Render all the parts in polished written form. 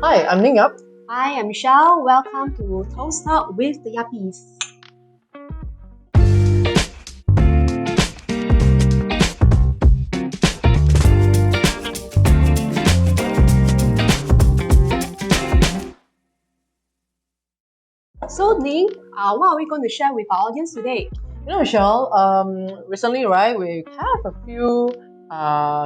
Hi, I'm Ning Yap. Hi, I'm Michelle. Welcome to Toast Talk with the Yappies. So, Ning, what are we going to share with our audience today? You know, Michelle, recently, right, we have a few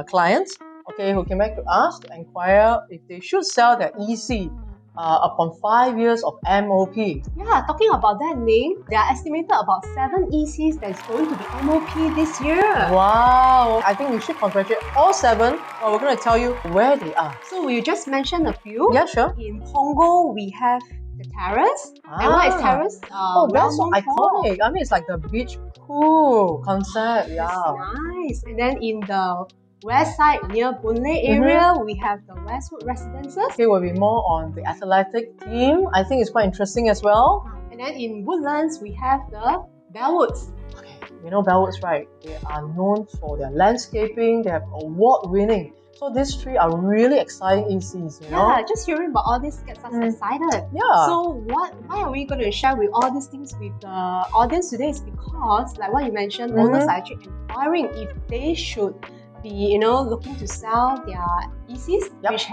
clients, who came back to us to inquire if they should sell their EC upon 5 years of MOP. Yeah, talking about that, Ning, there are estimated about 7 ECs that is going to be MOP this year. Wow! I think we should congratulate all 7. Well, we're going to tell you where they are. So, we just mentioned a few. Yeah, sure. In Congo, we have the terrace. And what is terrace? That's so iconic. I mean, it's like the beach pool concept. Yeah. That's nice. And then in the west side, near Boon Lay area, we have the Westwood Residences. Okay, we'll be more on the athletic theme. I think it's quite interesting as well. And then in Woodlands, we have the Bellewoods. Okay, you know Bellewoods, right? They are known for their landscaping. They have award-winning. So these 3 are really exciting ECs, you know? Yeah, just hearing about all this gets us excited. Yeah. So why are we going to share with all these things with the audience today is because, like what you mentioned, owners are actually inquiring if they should be, looking to sell their ECs, which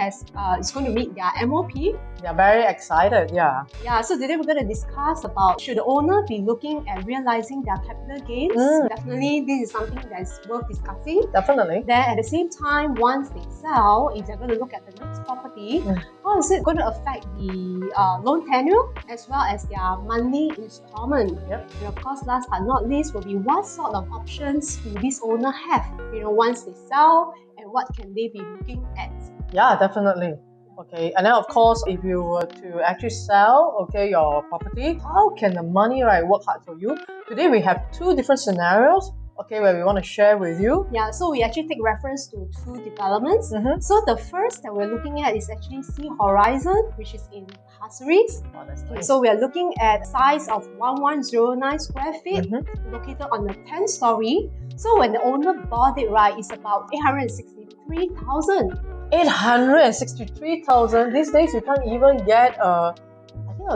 is going to meet their MOP. They are very excited, yeah. Yeah, so today we're going to discuss about should the owner be looking at realizing their capital gains. Definitely, this is something that's worth discussing. Definitely. Then at the same time, once they sell, if they're going to look at the next property, how is it going to affect the loan tenure as well as their monthly installment? Yep. And of course, last but not least, will be what sort of options will this owner have, once they sell, and what can they be looking at? Yeah, definitely. Okay, and then of course, if you were to actually sell, your property, how can the money, work hard for you? Today we have 2 different scenarios, where we want to share with you. Yeah, so we actually take reference to 2 developments. So the first that we're looking at is actually Sea Horizon, which is in Pasir Ris. Oh, that's nice. So we are looking at size of 1109 square feet, located on the 10th story. So when the owner bought it, it's about 863,000. 863,000. These days you can't even get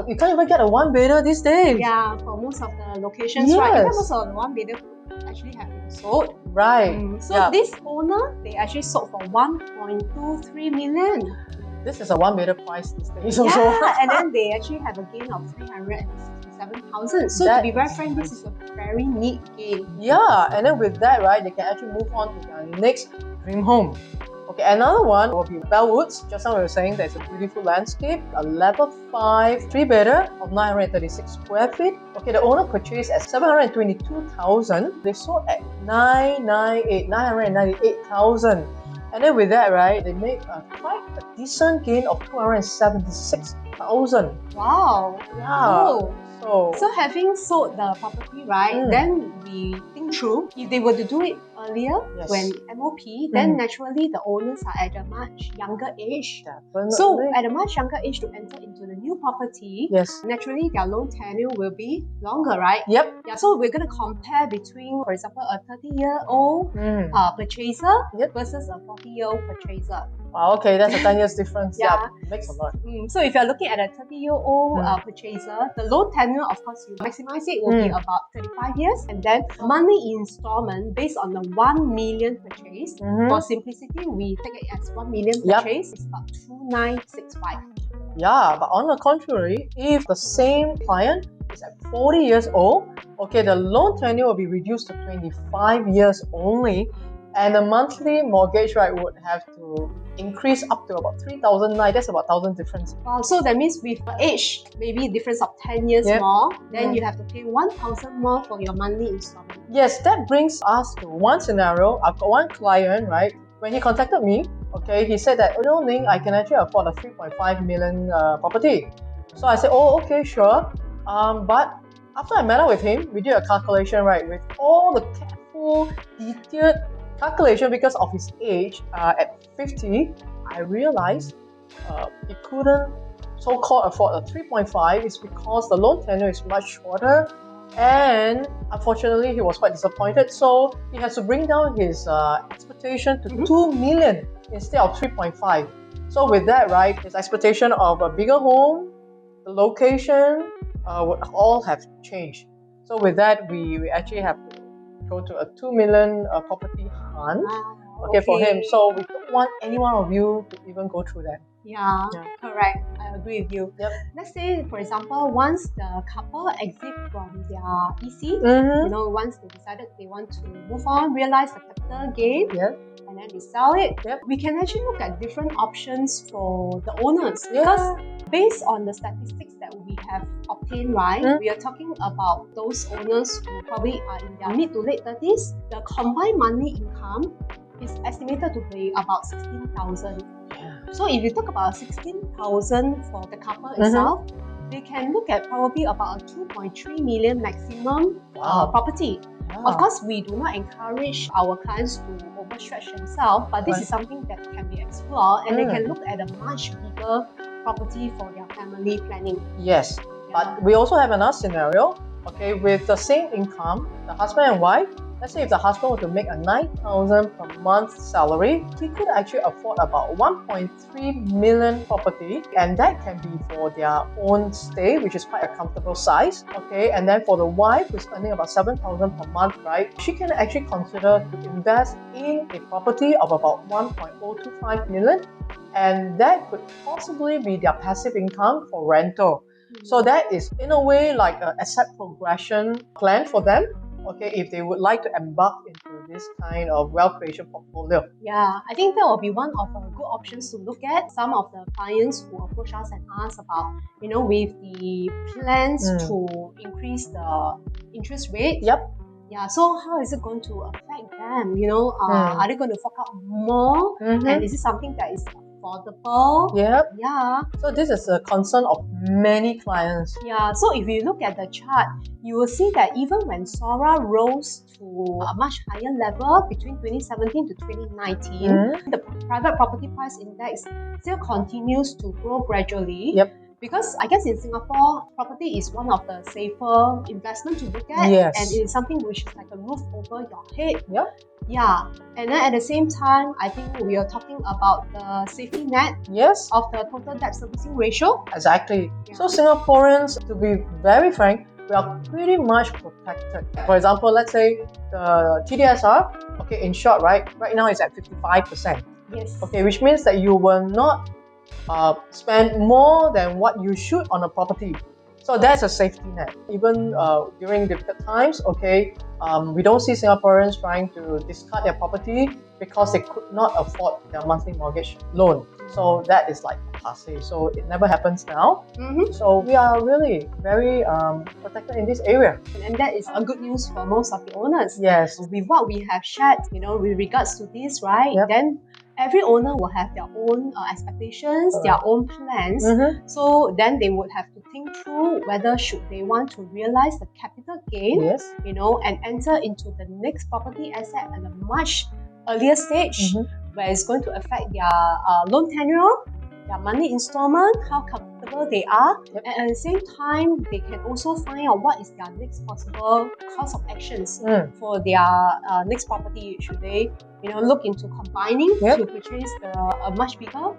you can't even get a 1-bedder these days. Yeah, for most of the locations, right? In fact, most of the 1-bedder actually have been sold. Right. So this owner, they actually sold for 1.23 million. This is a 1-bedder price these days also. Yeah, and then they actually have a gain of 367,000. So to be very frank, this is a very neat gain. Yeah, and then with that, they can actually move on to their next dream home. Okay, another one will be Bellewoods. Just now we were saying there's a beautiful landscape, a level 5 3-bedder of 936 square feet. Okay, the owner purchased at 722,000. They sold at 998,000. And then with that, they made quite a decent gain of 276,000. Wow. Yeah. Cool. So having sold the property, then we think through, if they were to do it earlier, when MOP, then naturally the owners are at a much younger age. Definitely. So at a much younger age to enter into the new property, naturally their loan tenure will be longer, right? Yep. Yeah, so we're going to compare between, for example, a 30-year-old purchaser versus a 40-year-old purchaser. Wow, okay, that's a 10 years difference. Yeah, makes a lot. So if you're looking at a 30-year-old purchaser, the loan tenure, of course, you maximize it will be about 35 years. And then monthly installment based on the 1 million purchase. For simplicity, we take it as 1 million purchase. It's about 2,965. Yeah, but on the contrary, if the same client is at 40 years old, the loan tenure will be reduced to 25 years only. And the monthly mortgage would have to increase up to about 3,009. That's about 1,000 difference. Wow, so that means with age, maybe difference of 10 years more, then you have to pay 1,000 more for your monthly installment. Yes, that brings us to one scenario. I've got one client, when he contacted me, he said that, Ning, I can actually afford a 3.5 million property. So I said, oh, okay, sure. But after I met up with him, we did a calculation, with all the careful, detailed calculation because of his age. At 50, I realized he couldn't so-called afford a 3.5 is because the loan tenure is much shorter, and unfortunately he was quite disappointed, so he has to bring down his expectation to 2 million instead of 3.5. So with that, right, his expectation of a bigger home, the location, would all have changed. So with that, we actually have to go to a 2 million property hunt. Okay, for him. So we don't want any one of you to even go through that. Yeah, correct. I agree with you. Yep. Let's say, for example, once the couple exit from their EC, once they decided they want to move on, realize the capital gain, and then they sell it, we can actually look at different options for the owners. Because based on the statistics that we have obtained, right, we are talking about those owners who probably are in their mid to late 30s. The combined monthly income is estimated to be about 16,000. So if you talk about 16,000 for the couple itself, they can look at probably about a 2.3 million maximum property. Of course, we do not encourage our clients to overstretch themselves, but this is something that can be explored, and they can look at a much bigger property for their family planning. Yes, but we also have another scenario. Okay, with the same income, the husband and wife. Let's say if the husband were to make a 9,000 per month salary, he could actually afford about 1.3 million property, and that can be for their own stay, which is quite a comfortable size. Okay, and then for the wife who's earning about 7,000 per month, right, she can actually consider to invest in a property of about 1.025 million, and that could possibly be their passive income for rental. So that is in a way like an asset progression plan for them. Okay, if they would like to embark into this kind of wealth creation portfolio. Yeah, I think that will be one of the good options to look at. Some of the clients who approach us and ask about, with the plans to increase the interest rate. Yeah, so how is it going to affect them? Are they going to fork out more? And is it something that is affordable? Yeah. So this is a concern of many clients. Yeah, so if you look at the chart, you will see that even when SORA rose to a much higher level between 2017 to 2019, the private property price index still continues to grow gradually. Because I guess in Singapore, property is one of the safer investments to look at, and it is something which is like a roof over your head. Yeah, and then at the same time, I think we are talking about the safety net of the total debt servicing ratio. Exactly. So Singaporeans, to be very frank, we are pretty much protected. For example, let's say the TDSR, okay, in short, right now it's at 55%. Okay, which means that you will not spend more than what you should on a property. So that's a safety net. Even during difficult times, okay, we don't see Singaporeans trying to discard their property because they could not afford their monthly mortgage loan. So that is like passé. So it never happens now. So we are really very protected in this area. And that is a good news for most of the owners. Yes. With what we have shared, with regards to this, right? Then every owner will have their own expectations, their own plans. So then they would have to think through whether should they want to realize the capital gain, and enter into the next property asset at a much earlier stage, where it's going to affect their loan tenure, their monthly installment, how comfortable they are, and at the same time, they can also find out what is their next possible course of actions for their next property. Should they, look into combining to purchase a much bigger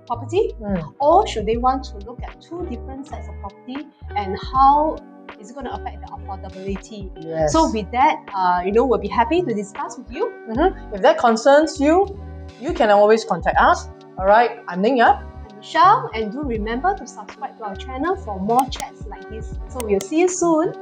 property, or should they want to look at two different sets of property, and how is it going to affect the affordability? So with that, we'll be happy to discuss with you. If that concerns you, you can always contact us. Alright, I'm Ning Yap. I'm Michelle, and do remember to subscribe to our channel for more chats like this. So we'll see you soon.